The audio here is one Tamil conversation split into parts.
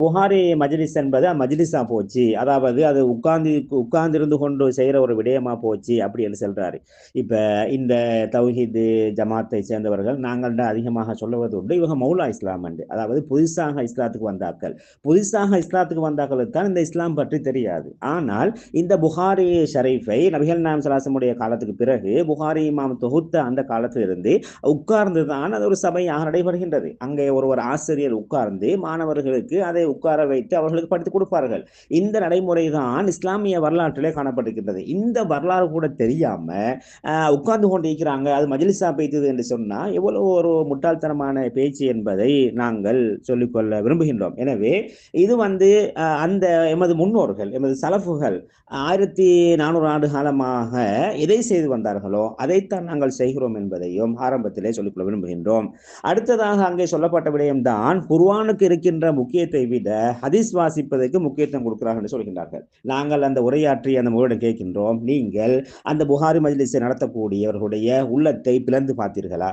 புகாரி மஜ்லிஸ் என்பது மஜ்லிஸா போச்சு, அதாவது அது உட்கார்ந்து கொண்டு செய்யற ஒரு விடயமா போச்சு அப்படின்னு சொல்றாரு. இப்ப இந்த தௌஹீது ஜமாத்தை சேர்ந்தவர்கள் நாங்கள் அதிகமாக சொல்லுவது உண்டு, இவங்க மௌலா இஸ்லாம் என்று, அதாவது புதுசாக இஸ்லாத்துக்கு வந்தாக்கள். புதுசாக இஸ்லாத்துக்கு வந்தாக்களுக்கு தான் இந்த இஸ்லாம் பற்றி தெரியாது. ஆனால் இந்த புகாரி ஷரீஃபை நபிகள் நாயகம் ஸல்லல்லாஹு அலைஹி வஸல்லம் காலத்துக்கு பிறகு புகாரி இமாம் தொகுத்த அந்த காலத்திலிருந்து உட்கார்ந்து தான் அது ஒரு சபையாக நடைபெறுகின்றது. அங்கே ஒருவர் ஆசிரியர் உட்கார்ந்து மாணவர்களுக்கு அதை உட்கார வைத்து அவர்களுக்கு படித்துக் கொடுப்பார்கள். இந்த நடைமுறை தான் இஸ்லாமிய வரலாற்றிலே காணப்பட்டிருக்கின்றது. இந்த வரலாறு கூட தெரியாம உட்கார்ந்து கொண்டிருக்கிறாங்க, அது மஜ்லிஸா பேய்த்தது என்று சொன்னா எவ்வளவு ஒரு முட்டாள்தனமான பேச்சு என்பதை நாங்கள் சொல்லிக்கொள்ள விரும்புகின்றோம். எனவே இது அந்த எமது முன்னோர்கள், எமது சலஃபுகள் 1400 ஆண்டு காலமாக எதை செய்து வந்தார்களோ அதைத்தான் நாங்கள் செய்கிறோம் என்பதையும் ஆரம்பத்திலே சொல்லிக்கொள்ள விரும்புகின்றோம். அடுத்ததாக அங்கே சொல்லப்பட்ட விடயம்தான், குர்ஆனுக்கு இருக்கின்ற முக்கியத்தை விட ஹதீஸ் வாசிப்பதற்கு முக்கியத்துவம் கொடுக்கிறார்கள் என்று சொல்கின்றார்கள். நாங்கள் அந்த உரையாற்றி அந்த முறையிடம் கேட்கின்றோம், நீங்கள் அந்த புகாரி மஜ்லிஸை நடத்தக்கூடியவர்களுடைய உள்ளத்தை பிளந்து பார்த்தீர்களா?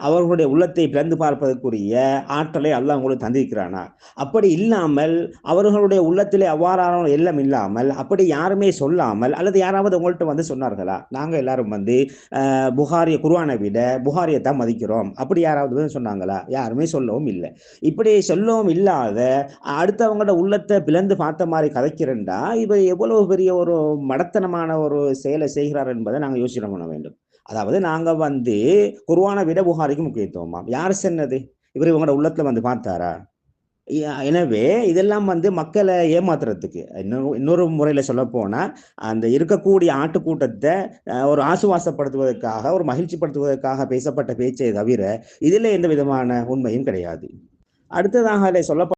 அவர்களுடைய உள்ளத்தை பிளந்து பார்ப்பதற்குரிய ஆற்றலை அல்லாஹ் உங்களுக்கு தந்திருக்கிறானா? அப்படி இல்லாமல் அவர்களுடைய உள்ளத்திலே அவ்வாறான எண்ணம் இல்லாமல் அப்படி யாருமே சொல்லாமல் அல்லது யாராவது உங்கள்கிட்ட சொன்னார்களா? நாங்க எல்லாரும் புகாரிய குர்ஆனை விட புகாரியை தான் மதிக்கிறோம், அப்படி யாராவது சொன்னாங்களா? யாருமே சொல்லவும் இல்லை. இப்படி சொல்லவும் இல்லாத அடுத்தவங்களோட உள்ளத்தை பிளந்து பார்த்த மாதிரி கதைக்கிறேன்டா, இவர் எவ்வளவு பெரிய ஒரு மடத்தனமான ஒரு செயலை செய்கிறார் என்பதை நாங்கள் யோசனை பண்ண வேண்டும். அதாவது நாங்க குர்ஆனை விட புகாரிக்கு முக்கியத்துவமா? யார் சொன்னது? இவர் இவங்களோட உள்ளத்துல பார்த்தாரா? எனவே இதெல்லாம் மக்களை ஏமாத்துறதுக்கு, இன்னொரு முறையில சொல்ல போனா, அந்த இருக்கக்கூடிய ஆட்டுக்கூட்டத்தை ஒரு ஆசுவாசப்படுத்துவதற்காக, ஒரு மகிழ்ச்சிப்படுத்துவதற்காக பேசப்பட்ட பேச்சை தவிர இதுல எந்த விதமான உண்மையும் கிடையாது. அடுத்ததாக சொல்ல